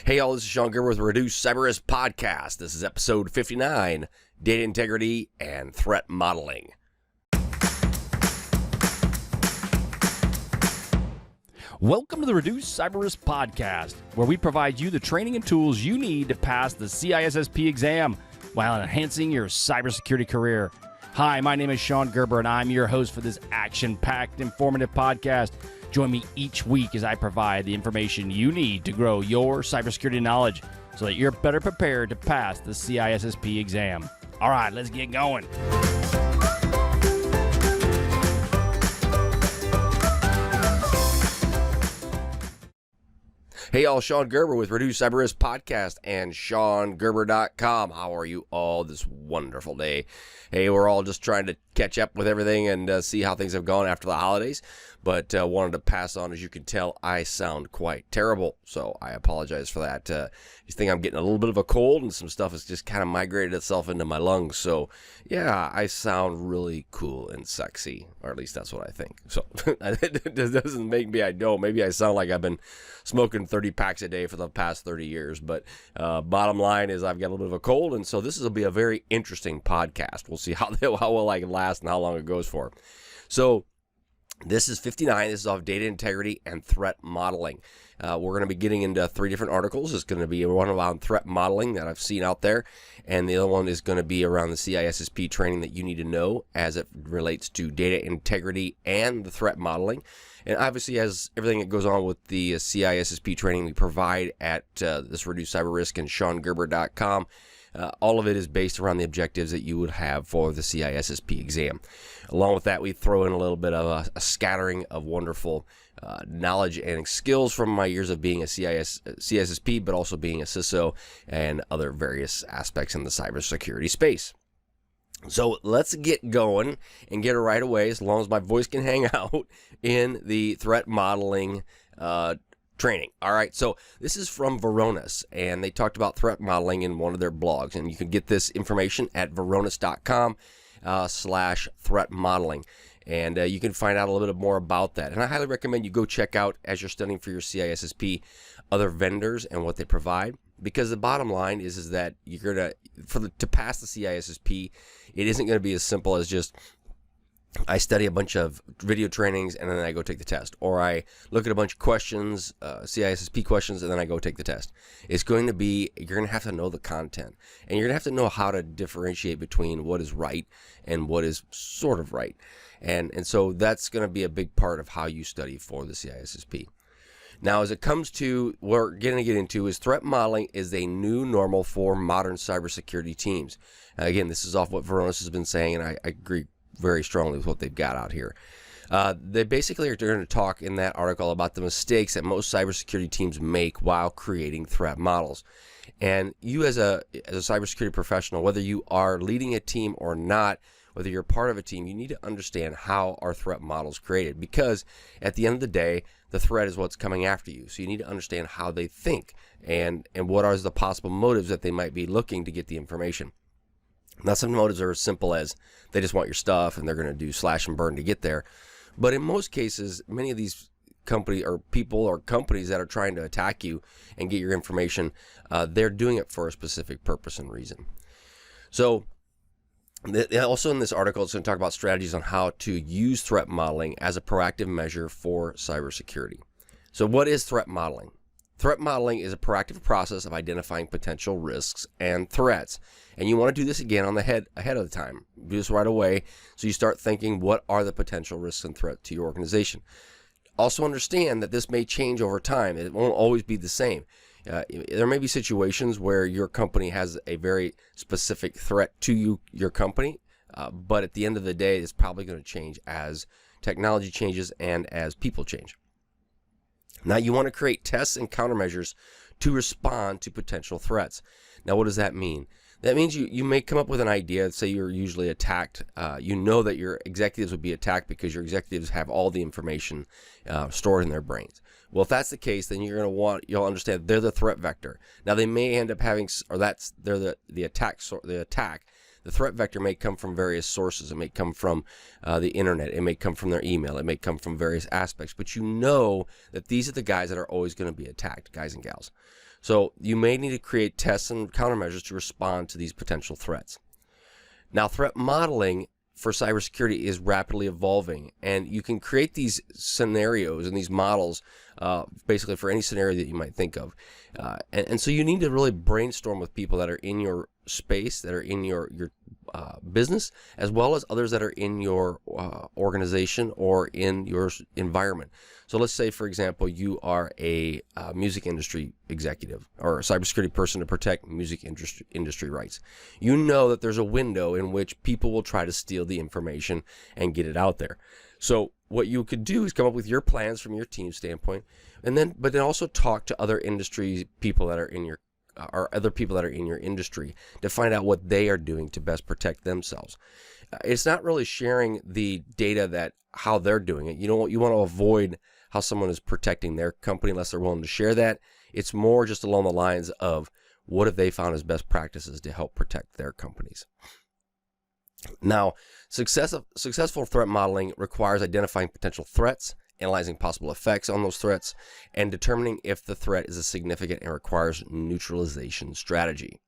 Hey y'all, this is Shon Gerber with Reduce CyberSecurity Podcast. This is episode 59, Data Integrity and Threat Modeling. Welcome to the Reduce CyberSecurity Podcast, where we provide you the training and tools you need to pass the CISSP exam while enhancing your cybersecurity career. Hi, my name is Shon Gerber, and I'm your host for this action-packed, informative podcast. Join me each week as I provide the information you need to grow your cybersecurity knowledge so that you're better prepared to pass the CISSP exam. All right, let's get going. Hey y'all, Shon Gerber with Reduce CyberSecurity Podcast and ShonGerber.com. How are you all this wonderful day? Hey, we're all just trying to catch up with everything and see how things have gone after the holidays. But wanted to pass on, as you can tell, I sound quite terrible. So I apologize for that. You think I'm getting a little bit of a cold and some stuff has just kind of migrated itself into my lungs. So yeah, I sound really cool and sexy, or at least that's what I think. So it doesn't make me, I don't. Maybe I sound like I've been smoking 30 packs a day for the past 30 years. But bottom line is I've got a little bit of a cold. And so this will be a very interesting podcast. We'll see how well I can last and how long it goes for. So this is 59. This is off data integrity and threat modeling. We're going to be getting into 3 different articles. It's going to be one around threat modeling that I've seen out there, and the other one is going to be around the CISSP training that you need to know as it relates to data integrity and the threat modeling. And obviously, as everything that goes on with the CISSP training we provide at this Reduce Cyber Risk and ShonGerber.com, all of it is based around the objectives that you would have for the CISSP exam. Along with that, we throw in a little bit of a scattering of wonderful knowledge and skills from my years of being a CISSP, but also being a CISO and other various aspects in the cybersecurity space. So let's get going and get it right away, as long as my voice can hang out, in the threat modeling training. All right, so this is from Varonis, and they talked about threat modeling in one of their blogs, and you can get this information at varonis.com/threat modeling, and you can find out a little bit more about that. And I highly recommend you go check out, as you're studying for your CISSP, other vendors and what they provide, because the bottom line is that you're gonna to pass the CISSP, it isn't going to be as simple as just I study a bunch of video trainings and then I go take the test, or I look at a bunch of questions, CISSP questions, and then I go take the test. It's going to be, you're going to have to know the content, and you're going to have to know how to differentiate between what is right and what is sort of right. And so that's going to be a big part of how you study for the CISSP. Now, as it comes to what we're going to get into, is threat modeling is a new normal for modern cybersecurity teams. Again, this is off what Varonis has been saying, and I agree very strongly with what they've got out here. They basically are going to talk in that article about the mistakes that most cybersecurity teams make while creating threat models. And you as a cybersecurity professional, whether you are leading a team or not, whether you're part of a team, you need to understand how are threat models created, because at the end of the day, the threat is what's coming after you. So you need to understand how they think and what are the possible motives that they might be looking to get the information. Now, some motives are as simple as they just want your stuff and they're going to do slash and burn to get there. But in most cases, many of these companies or people or companies that are trying to attack you and get your information, they're doing it for a specific purpose and reason. So also in this article, it's going to talk about strategies on how to use threat modeling as a proactive measure for cybersecurity. So what is threat modeling? Threat modeling is a proactive process of identifying potential risks and threats. And you want to do this again on ahead of the time. Do this right away, so you start thinking, what are the potential risks and threats to your organization? Also understand that this may change over time. It won't always be the same. There may be situations where your company has a very specific threat to your company, but at the end of the day, it's probably going to change as technology changes and as people change. Now, you want to create tests and countermeasures to respond to potential threats. Now, what does that mean? That means you may come up with an idea. Say you're usually attacked. You know that your executives would be attacked because your executives have all the information stored in their brains. Well, if that's the case, then you'll understand they're the threat vector. Now, they may end up having, or they're the attack. The threat vector may come from various sources. It may come from the internet. It may come from their email. It may come from various aspects. But you know that these are the guys that are always going to be attacked, guys and gals. So you may need to create tests and countermeasures to respond to these potential threats. Now, threat modeling for cybersecurity is rapidly evolving, and you can create these scenarios and these models basically for any scenario that you might think of. And so you need to really brainstorm with people that are in your space, that are in your business, as well as others that are in your organization or in your environment. So let's say, for example, you are a music industry executive or a cybersecurity person to protect music industry rights. You know that there's a window in which people will try to steal the information and get it out there. So what you could do is come up with your plans from your team standpoint, but then also talk to other industry people that are in your or other people that are in your industry to find out what they are doing to best protect themselves. It's not really sharing the data that how they're doing it. You want to avoid how someone is protecting their company unless they're willing to share that. It's more just along the lines of what have they found as best practices to help protect their companies. Now, successful threat modeling requires identifying potential threats, analyzing possible effects on those threats, and determining if the threat is a significant and requires neutralization strategy.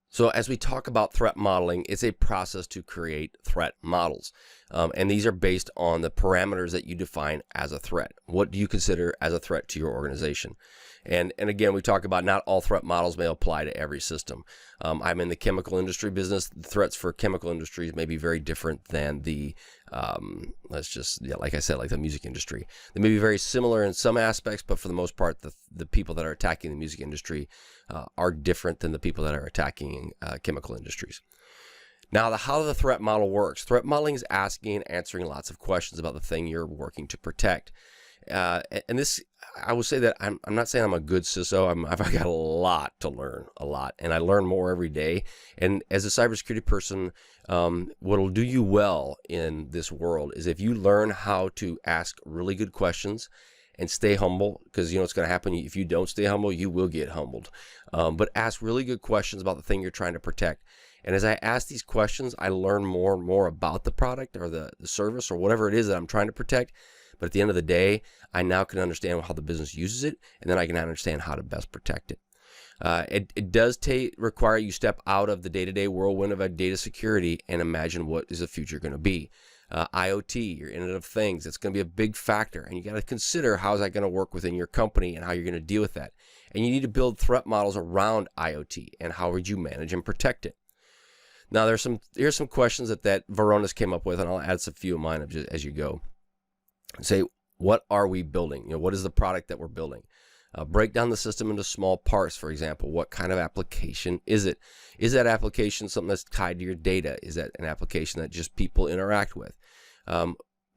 So as we talk about threat modeling, it's a process to create threat models. And these are based on the parameters that you define as a threat. What do you consider as a threat to your organization? And again, we talk about not all threat models may apply to every system. I'm in the chemical industry business. The threats for chemical industries may be very different than the, like I said, like the music industry. They may be very similar in some aspects, but for the most part, the people that are attacking the music industry are different than the people that are attacking chemical industries. Now, how the threat model works. Threat modeling is asking and answering lots of questions about the thing you're working to protect. And this, I will say that I'm not saying I'm a good CISO. I've got a lot to learn, and I learn more every day. And as a cybersecurity person, what will do you well in this world is if you learn how to ask really good questions and stay humble, because you know what's going to happen. If you don't stay humble, you will get humbled. But ask really good questions about the thing you're trying to protect. And as I ask these questions, I learn more and more about the product or the service or whatever it is that I'm trying to protect. But at the end of the day, I now can understand how the business uses it, and then I can understand how to best protect it. It does require you step out of the day-to-day whirlwind of data security and imagine what is the future going to be. IoT, your Internet of Things, it's going to be a big factor, and you got to consider how is that going to work within your company and how you're going to deal with that. And you need to build threat models around IoT and how would you manage and protect it. Now, here's some questions that Varonis came up with, and I'll add a few of mine as you go. Say, what are we building? What is the product that we're building? Break down the system into small parts, for example. What kind of application is it? Is that application something that's tied to your data? Is that an application that just people interact with?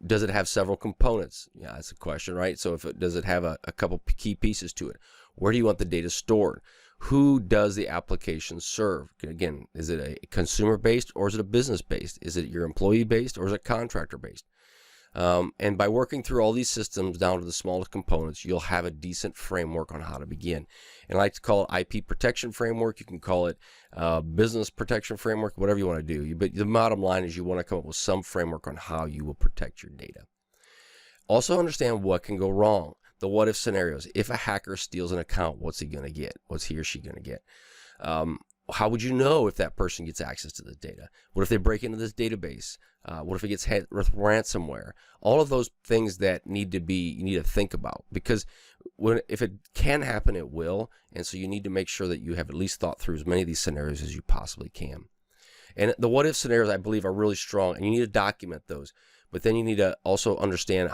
Does it have several components? Yeah, that's a question, right? So does it have a couple key pieces to it? Where do you want the data stored? Who does the application serve? Again, is it a consumer-based or is it a business-based? Is it your employee-based or is it contractor-based? And by working through all these systems down to the smallest components, you'll have a decent framework on how to begin. And I like to call it IP protection framework. You can call it business protection framework, whatever you want to do. But the bottom line is you want to come up with some framework on how you will protect your data. Also understand what can go wrong. The what if scenarios. If a hacker steals an account, what's he going to get? What's he or she going to get? How would you know if that person gets access to the data? What if they break into this database? What if it gets hit with ransomware? All of those things that you need to think about, because if it can happen, it will. And so you need to make sure that you have at least thought through as many of these scenarios as you possibly can. And the what if scenarios, I believe, are really strong, and you need to document those. But then you need to also understand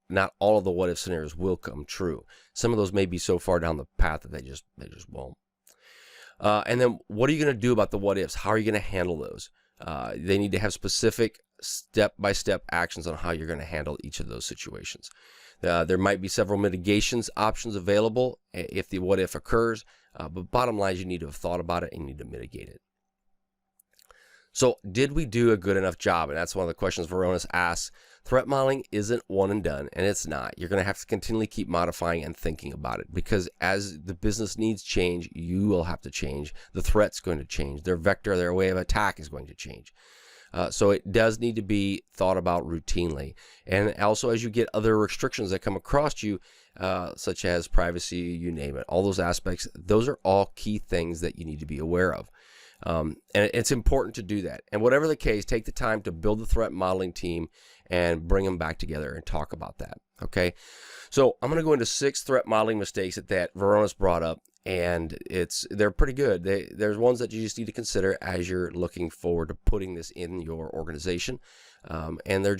not all of the what if scenarios will come true. Some of those may be so far down the path that they just won't. And then what are you going to do about the what ifs? How are you going to handle those? They need to have specific step-by-step actions on how you're going to handle each of those situations. There might be several mitigations options available if the what if occurs, but bottom line is you need to have thought about it and you need to mitigate it. So did we do a good enough job? And that's one of the questions Varonis asks. Threat modeling isn't one and done, and it's not. You're going to have to continually keep modifying and thinking about it, because as the business needs change, you will have to change. The threat's going to change. Their vector, their way of attack is going to change. So it does need to be thought about routinely. And also, as you get other restrictions that come across you, such as privacy, you name it, all those aspects. Those are all key things that you need to be aware of. And it's important to do that. And whatever the case, take the time to build the threat modeling team and bring them back together and talk about that. Okay. So I'm going to go into 6 threat modeling mistakes that Veronis brought up, and they're pretty good. There's ones that you just need to consider as you're looking forward to putting this in your organization. And they're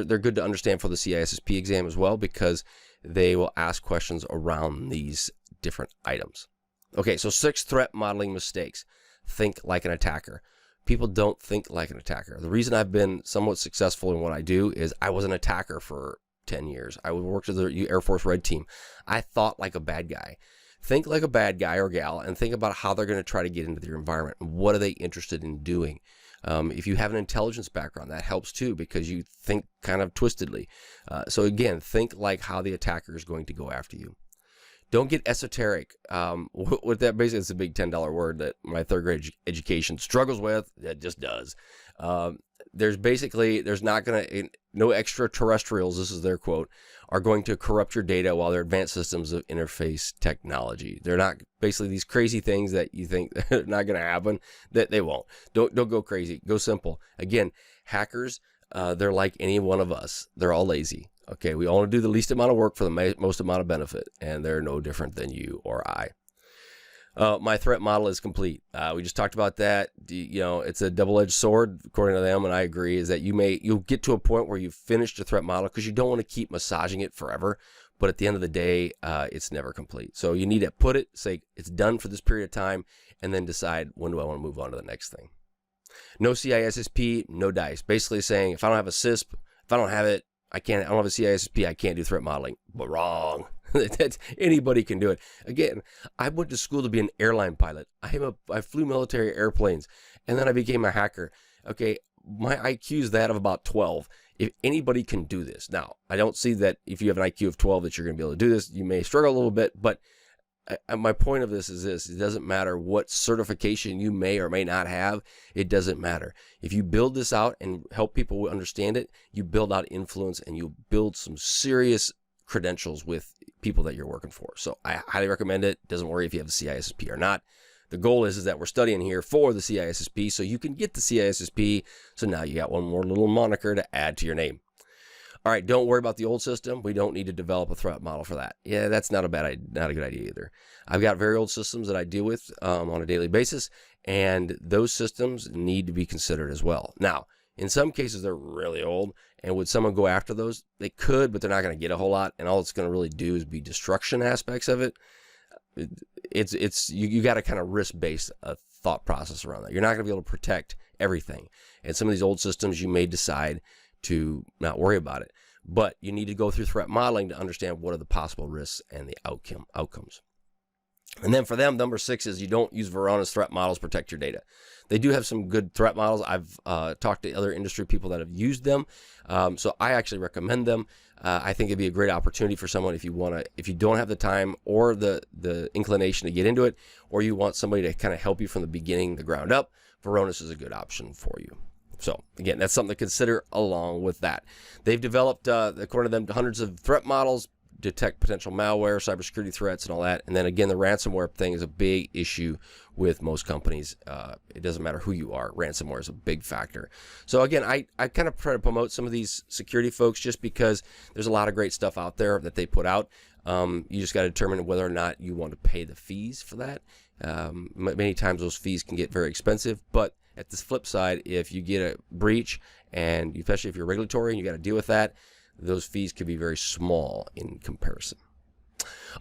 good to understand for the CISSP exam as well, because they will ask questions around these different items. Okay. So 6 threat modeling mistakes. Think like an attacker. People don't think like an attacker. The reason I've been somewhat successful in what I do is I was an attacker for 10 years. I worked with the Air Force Red Team. I thought like a bad guy. Think like a bad guy or gal, and think about how they're going to try to get into your environment. What are they interested in doing? If you have an intelligence background, that helps too, because you think kind of twistedly. So again, think like how the attacker is going to go after you. Don't get esoteric. What that basically is a big $10 word that my 3rd grade education struggles with. It just does. There's not going to, no extraterrestrials, this is their quote, are going to corrupt your data while they're advanced systems of interface technology. They're not basically these crazy things that you think are not going to happen, that they won't. Don't go crazy. Go simple. Again, hackers, they're like any one of us. They're all lazy. Okay, we all want to do the least amount of work for the most amount of benefit, and they're no different than you or I. My threat model is complete. We just talked about that. It's a double-edged sword, according to them, and I agree, is that you'll get to a point where you've finished your threat model because you don't want to keep massaging it forever, but at the end of the day, it's never complete. So you need to say it's done for this period of time, and then decide, when do I want to move on to the next thing. No CISSP, no dice. Basically saying, if I don't have a CISSP, if I don't have it, I don't have a CISSP, I can't do threat modeling. But wrong. Anybody can do it. Again, I went to school to be an airline pilot. I flew military airplanes, and then I became a hacker. Okay, my IQ is that of about 12. If anybody can do this. Now, I don't see that if you have an IQ of 12 that you're going to be able to do this. You may struggle a little bit, but my point of this is this: it doesn't matter what certification you may or may not have. It doesn't matter. If you build this out and help people understand it, you build out influence and you build some serious credentials with people that you're working for. So I highly recommend it. Doesn't worry if you have the CISSP or not. The goal is that we're studying here for the CISSP, so you can get the CISSP. So now you got one more little moniker to add to your name. All right, don't worry about the old system. We don't need to develop a threat model for that. Yeah, that's not a good idea either. I've got very old systems that I deal with on a daily basis, and those systems need to be considered as well. Now, in some cases, they're really old, and would someone go after those? They could, but they're not going to get a whole lot, and all it's going to really do is be destruction aspects of it. You got to kind of risk-based thought process around that. You're not going to be able to protect everything, and some of these old systems you may decide to not worry about it, but you need to go through threat modeling to understand what are the possible risks and the outcomes. And then for them, number 6 is you don't use Veronis threat models to protect your data. They do have some good threat models. I've talked to other industry people that have used them, so I actually recommend them. I think it'd be a great opportunity for someone if you don't have the time or the inclination to get into it, or you want somebody to kind of help you from the beginning, the ground up. Veronis is a good option for you. So again, that's something to consider along with that. They've developed, according to them, hundreds of threat models, detect potential malware, cybersecurity threats, and all that. And then again, the ransomware thing is a big issue with most companies. It doesn't matter who you are. Ransomware is a big factor. So again, I kind of try to promote some of these security folks just because there's a lot of great stuff out there that they put out. You just got to determine whether or not you want to pay the fees for that. Many times those fees can get very expensive, but at the flip side, if you get a breach, and especially if you're regulatory and you got to deal with that, those fees could be very small in comparison.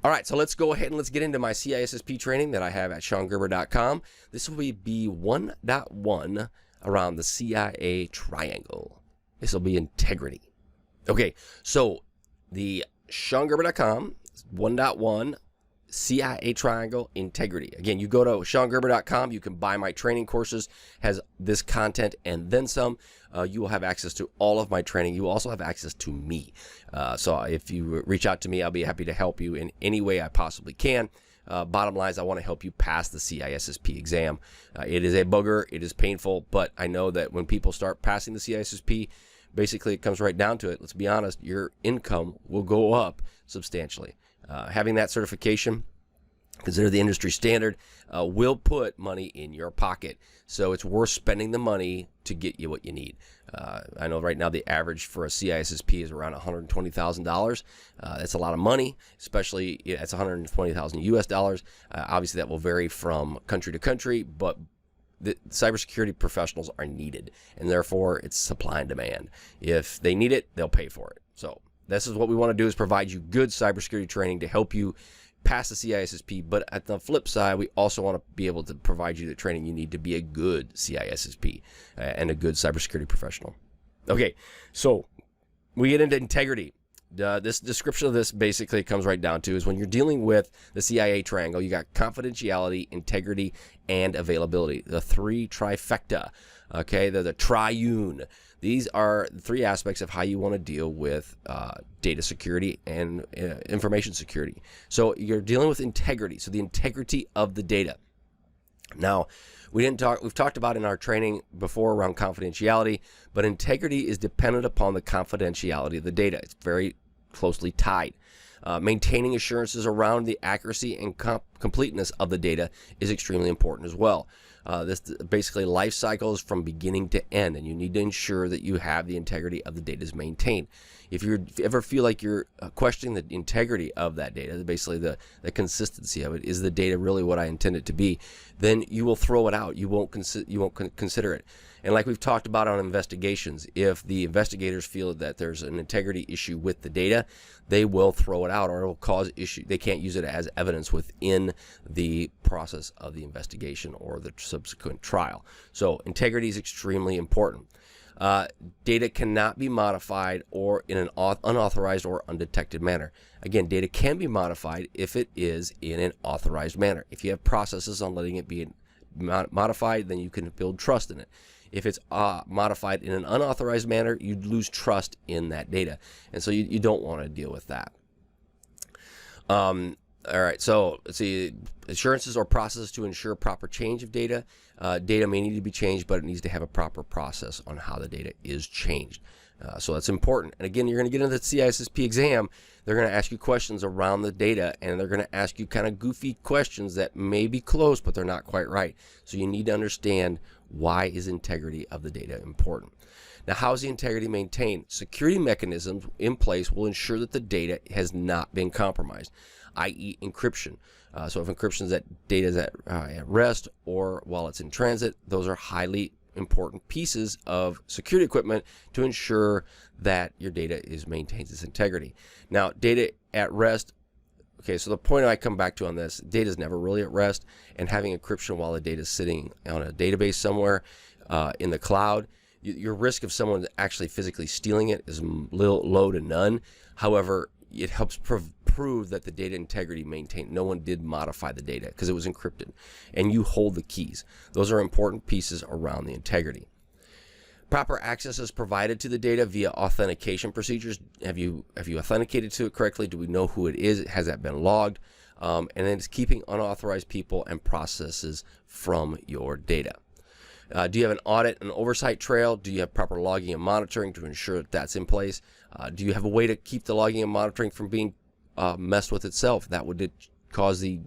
All right, so let's go ahead and let's get into my CISSP training that I have at ShonGerber.com. This will be 1.1 around the CIA triangle. This will be integrity. Okay, so the ShonGerber.com 1.1 CIA triangle integrity. Again, you go to ShonGerber.com. You can buy my training courses, has this content and then some. You will have access to all of my training. You will also have access to me. So if you reach out to me, I'll be happy to help you in any way I possibly can. Bottom line is I want to help you pass the CISSP exam. It is a booger. It is painful, but I know that when people start passing the CISSP, basically it comes right down to it. Let's be honest, your income will go up substantially. Having that certification, consider the industry standard, will put money in your pocket. So it's worth spending the money to get you what you need. I know right now the average for a CISSP is around $120,000. That's a lot of money, especially it's $120,000 US dollars. Obviously, that will vary from country to country, but the cybersecurity professionals are needed, and therefore it's supply and demand. If they need it, they'll pay for it. So this is what we want to do, is provide you good cybersecurity training to help you pass the CISSP, but at the flip side, we also want to be able to provide you the training you need to be a good CISSP and a good cybersecurity professional. Okay, so we get into integrity. This description of this basically comes right down to is when you're dealing with the CIA triangle, you got confidentiality, integrity, and availability. The three trifecta, okay? They're the triune. These are the three aspects of how you want to deal with data security and information security. So you're dealing with integrity, so the integrity of the data. Now, we've talked about in our training before around confidentiality, but integrity is dependent upon the confidentiality of the data. It's very closely tied. Maintaining assurances around the accuracy and completeness of the data is extremely important as well. This basically life cycles from beginning to end, and you need to ensure that you have the integrity of the data is maintained. If you ever feel like you're questioning the integrity of that data, basically the consistency of it, is the data really what I intend it to be, then you will throw it out. You won't consider it. And like we've talked about on investigations, if the investigators feel that there's an integrity issue with the data, they will throw it out, or it will cause issue. They can't use it as evidence within the process of the investigation or the subsequent trial. So integrity is extremely important. Data cannot be modified or in an unauthorized or undetected manner. Again, data can be modified if it is in an authorized manner. If you have processes on letting it be modified, then you can build trust in it. If it's modified in an unauthorized manner, you lose trust in that data. And so you don't want to deal with that. All right, so let's see, assurances or processes to ensure proper change of data. Data may need to be changed, but it needs to have a proper process on how the data is changed. So that's important. And again, you're going to get into the CISSP exam. They're going to ask you questions around the data, and they're going to ask you kind of goofy questions that may be close, but they're not quite right. So you need to understand, why is integrity of the data important? Now, how is the integrity maintained? Security mechanisms in place will ensure that the data has not been compromised, i.e. encryption. So if encryption is that data is at rest or while it's in transit, those are highly important pieces of security equipment to ensure that your data maintains its integrity. Now, data at rest, okay, so the point I come back to on this, data is never really at rest, and having encryption while the data is sitting on a database somewhere in the cloud, your risk of someone actually physically stealing it is low to none. However, it helps prove that the data integrity maintained. No one did modify the data because it was encrypted, and you hold the keys. Those are important pieces around the integrity. Proper access is provided to the data via authentication procedures. Have you authenticated to it correctly? Do we know who it is? Has that been logged? And then it's keeping unauthorized people and processes from your data. Do you have an audit and oversight trail? Do you have proper logging and monitoring to ensure that that's in place? Do you have a way to keep the logging and monitoring from being messed with itself? That would cause the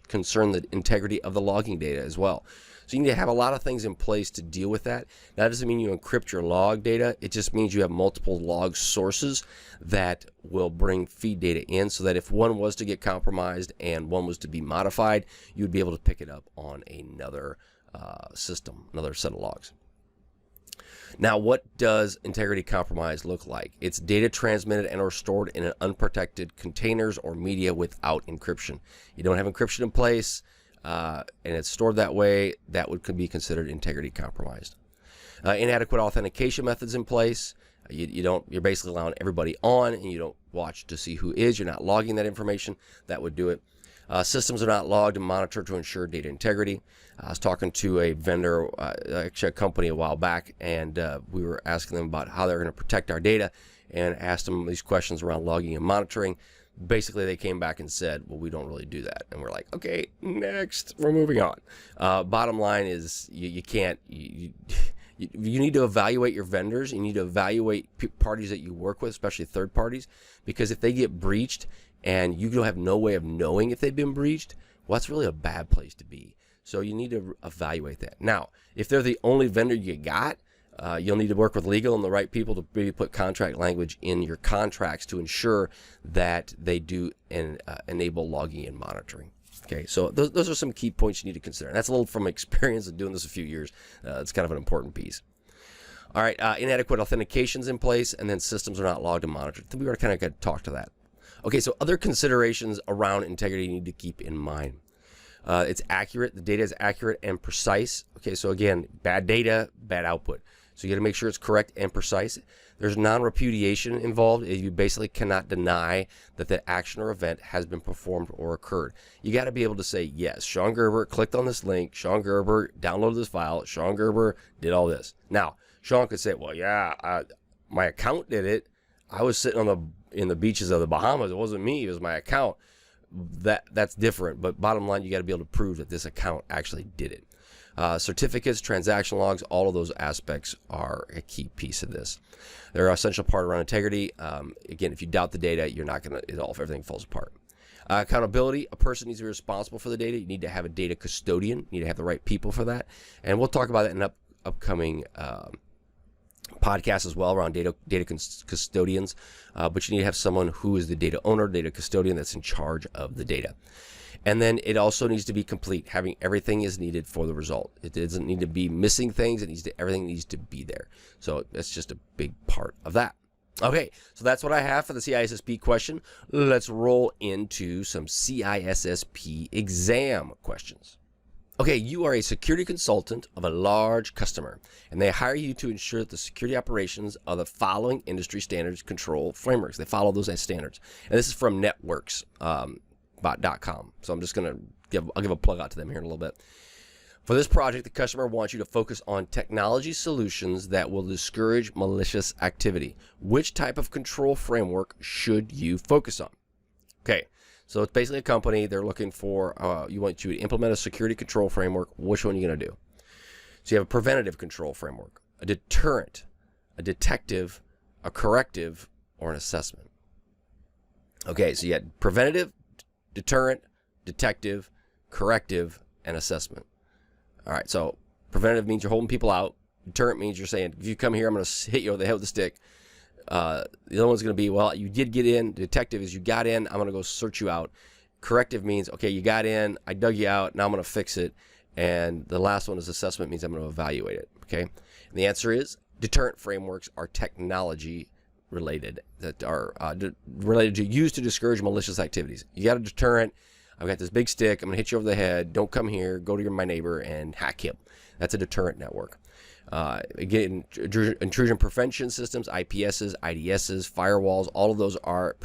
concern the integrity of the logging data as well. So you need to have a lot of things in place to deal with that. That doesn't mean you encrypt your log data. It just means you have multiple log sources that will feed data in, so that if one was to get compromised and one was to be modified, you'd be able to pick it up on another system, another set of logs. Now, what does integrity compromise look like? It's data transmitted and or stored in an unprotected containers or media without encryption. You don't have encryption in place, and it's stored that way, could be considered integrity compromised. Inadequate authentication methods in place. You're basically allowing everybody on, and you don't watch to see who is. You're not logging that information. That would do it. Systems are not logged and monitored to ensure data integrity. I was talking to a vendor, actually a company a while back, and we were asking them about how they're going to protect our data, and asked them these questions around logging and monitoring. Basically, they came back and said, well, we don't really do that. And we're like, okay, next, we're moving on. Bottom line is you can't, you need to evaluate your vendors. You need to evaluate parties that you work with, especially third parties, because if they get breached and you don't have no way of knowing if they've been breached, well, that's really a bad place to be. So you need to evaluate that. Now, if they're the only vendor you got, you'll need to work with legal and the right people to maybe put contract language in your contracts to ensure that they do enable logging and monitoring. Okay, so those are some key points you need to consider. And that's a little from experience of doing this a few years. It's kind of an important piece. All right, inadequate authentications in place, and then systems are not logged and monitored. We already kind of got to talk to that. Okay, so other considerations around integrity you need to keep in mind. It's accurate. The data is accurate and precise. Okay, so again, bad data, bad output. So you got to make sure it's correct and precise. There's non-repudiation involved. You basically cannot deny that the action or event has been performed or occurred. You got to be able to say, yes, Shon Gerber clicked on this link. Shon Gerber downloaded this file. Shon Gerber did all this. Now, Shon could say, well, yeah, my account did it. I was sitting in the beaches of the Bahamas. It wasn't me. It was my account. That's different. But bottom line, you got to be able to prove that this account actually did it. Certificates, transaction logs, all of those aspects are a key piece of this. They're an essential part around integrity. Again, if you doubt the data, you're not going to, everything falls apart. Accountability, a person needs to be responsible for the data. You need to have a data custodian. You need to have the right people for that. And we'll talk about that in upcoming podcasts as well around data custodians. But you need to have someone who is the data owner, data custodian that's in charge of the data. And then it also needs to be complete. Having everything is needed for the result. It doesn't need to be missing things. Everything needs to be there. So that's just a big part of that. Okay, so that's what I have for the CISSP question. Let's roll into some CISSP exam questions. Okay, you are a security consultant of a large customer, and they hire you to ensure that the security operations of the following industry standards control frameworks. They follow those as standards. And this is from networks.com. So I'm just going to I'll give a plug out to them here in a little bit. For this project, the customer wants you to focus on technology solutions that will discourage malicious activity. Which type of control framework should you focus on? Okay, so it's basically a company. They're looking for, you want you to implement a security control framework. Which one are you going to do? So you have a preventative control framework, a deterrent, a detective, a corrective, or an assessment. Okay, so you had preventative, deterrent, detective, corrective, and assessment. All right, so preventative means you're holding people out. Deterrent means you're saying, if you come here, I'm going to hit you over the head with a stick. The other one's going to be, well, you did get in. Detective is you got in, I'm going to go search you out. Corrective means, okay, you got in, I dug you out, now I'm going to fix it. And the last one is assessment, means I'm going to evaluate it, okay? And the answer is deterrent frameworks are technology related, that are related to use to discourage malicious activities. You got a deterrent. I've got this big stick. I'm going to hit you over the head. Don't come here. Go to my neighbor and hack him. That's a deterrent network. Again, intrusion prevention systems, IPSs, IDSs, firewalls, all of those are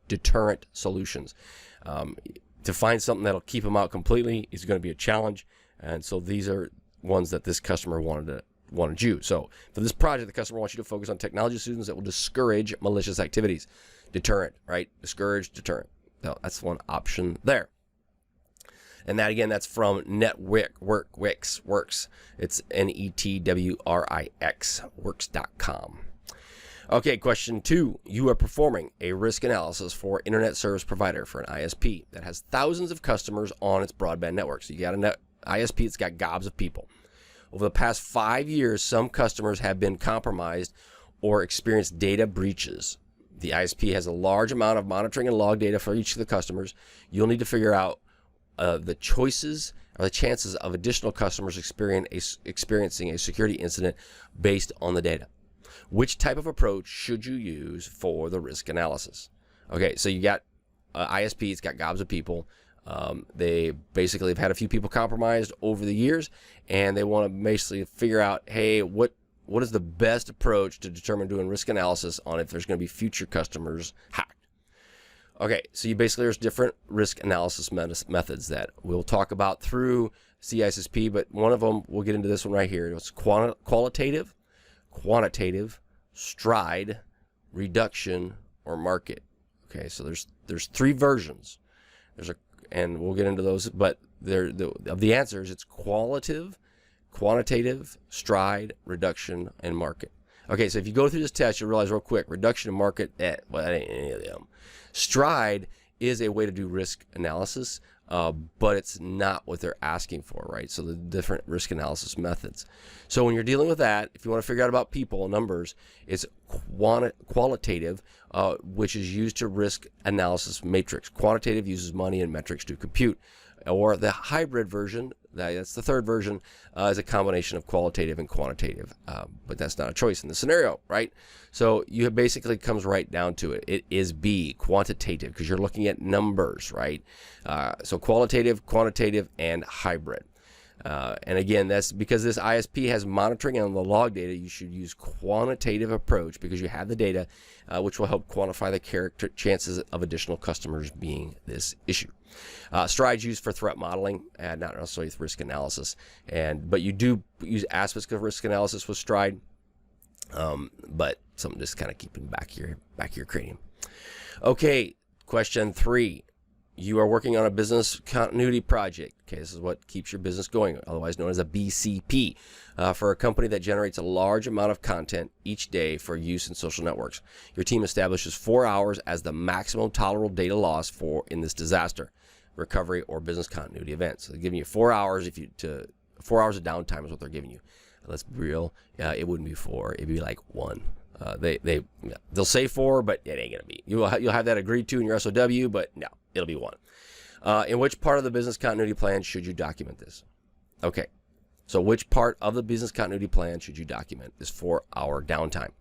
deterrent solutions. To find something that'll keep them out completely is going to be a challenge. And so these are ones that this customer wanted you. So for this project, the customer wants you to focus on technology solutions that will discourage malicious activities. Deterrent, right? Discourage, deterrent. So that's one option there. And that, again, that's from Networks. It's NETWRIX, works.com. Okay, question 2. You are performing a risk analysis for internet service provider for an ISP that has thousands of customers on its broadband network. So you got an ISP that's got gobs of people. Over the past 5 years, some customers have been compromised or experienced data breaches. The ISP has a large amount of monitoring and log data for each of the customers. You'll need to figure out the choices or the chances of additional customers experiencing a security incident based on the data. Which type of approach should you use for the risk analysis? Okay, so you got ISP, it's got gobs of people. They basically have had a few people compromised over the years, and they want to basically figure out, hey, what is the best approach to determine doing risk analysis on if there's going to be future customers hacked? Okay, so there's different risk analysis methods that we'll talk about through CISSP, but one of them, we'll get into this one right here. It's qualitative, quantitative, stride, reduction, or market. Okay, so there's 3 versions. And we'll get into those, but of the answers, it's qualitative, quantitative, stride, reduction, and market. Okay, so if you go through this test, you'll realize real quick, reduction in market, that ain't any of them. Stride is a way to do risk analysis, but it's not what they're asking for, right? So the different risk analysis methods. So when you're dealing with that, if you want to figure out about people and numbers, it's qualitative, which is used to risk analysis matrix. Quantitative uses money and metrics to compute. Or the hybrid version, that's the third version, is a combination of qualitative and quantitative. But that's not a choice in the scenario, right? So you basically comes right down to it. It is B, quantitative, because you're looking at numbers, right? So qualitative, quantitative, and hybrid. And again, that's because this ISP has monitoring on the log data. You should use quantitative approach because you have the data, which will help quantify the chances of additional customers being this issue. Stride's used for threat modeling and not necessarily risk analysis. But you do use aspects of risk analysis with Stride, but something just kind of keeping back your cranium. Okay, question 3. You are working on a business continuity project. Okay, this is what keeps your business going, otherwise known as a BCP, for a company that generates a large amount of content each day for use in social networks. Your team establishes 4 hours as the maximum tolerable data loss in this disaster, recovery, or business continuity event. So they're giving you 4 hours. 4 hours of downtime is what they're giving you. Let's be real. It wouldn't be 4. It'd be like 1. They'll say 4, but it ain't gonna be. You'll have that agreed to in your SOW, but no, it'll be 1. In which part of the business continuity plan should you document this? Okay, so which part of the business continuity plan should you document this 4-hour downtime?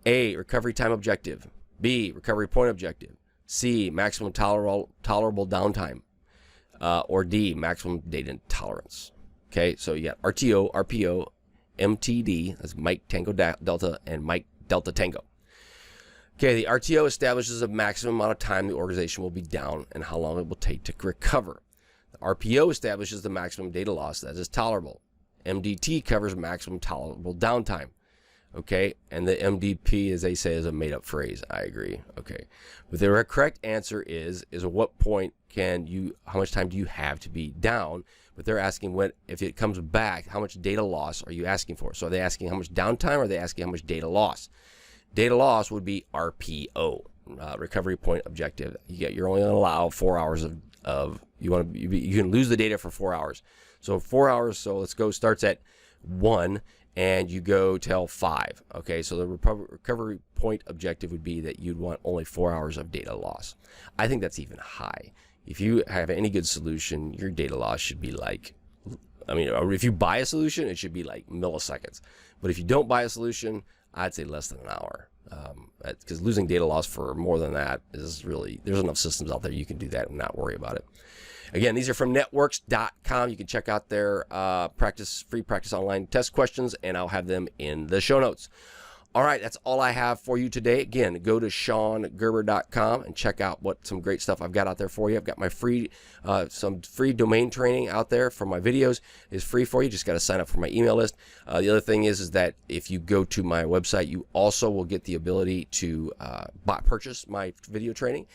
A, recovery time objective. B, recovery point objective. C, maximum tolerable downtime. Or D, maximum data tolerance. Okay, so you got RTO, RPO, MTD, that's Mike Tango Delta, and Mike Delta Tango. Okay, the RTO establishes a maximum amount of time the organization will be down and how long it will take to recover. The RPO establishes the maximum data loss that is tolerable. MDT covers maximum tolerable downtime. Okay, and the MDP, as they say, is a made-up phrase. I agree. Okay, but the correct answer is at what point how much time do you have to be down? But they're asking if it comes back, how much data loss are you asking for? So are they asking how much downtime, or are they asking how much data loss? Data loss would be RPO, recovery point objective. You're only going to allow 4 hours you can lose the data for 4 hours. So 4 hours. So let's go. Starts at 1 and you go till 5. Okay, so the recovery point objective would be that you'd want only 4 hours of data loss. I think that's even high. If you have any good solution, your data loss should be like, if you buy a solution, it should be like milliseconds. But if you don't buy a solution, I'd say less than an hour. Because losing data loss for more than that is really, there's enough systems out there you can do that and not worry about it. Again, these are from networks.com. You can check out their free practice online test questions, and I'll have them in the show notes. All right, that's all I have for you today. Again, go to ShonGerber.com and check out some great stuff I've got out there for you. I've got my some free domain training out there for my videos. It's free for you. Just got to sign up for my email list. The other thing is that if you go to my website, you also will get the ability to purchase my video training,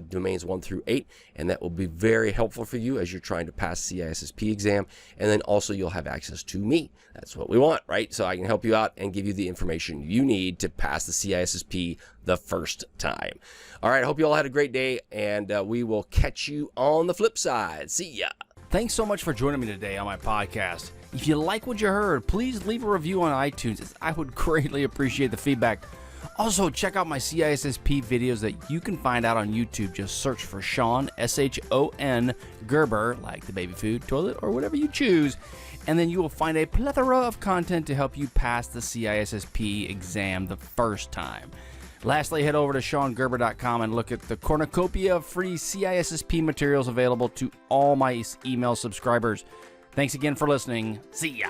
domains 1 through 8, and that will be very helpful for you as you're trying to pass CISSP exam. And then also you'll have access to me. That's what we want, right? So I can help you out and give you the information you need to pass the CISSP the first time. All right, I hope you all had a great day, and we will catch you on the flip side. See ya. Thanks so much for joining me today on my podcast. If you like what you heard, please leave a review on iTunes. I would greatly appreciate the feedback. Also, check out my CISSP videos that you can find out on YouTube. Just search for Shon, S-H-O-N, Gerber, like the baby food, toilet, or whatever you choose. And then you will find a plethora of content to help you pass the CISSP exam the first time. Lastly, head over to ShonGerber.com and look at the cornucopia of free CISSP materials available to all my email subscribers. Thanks again for listening. See ya.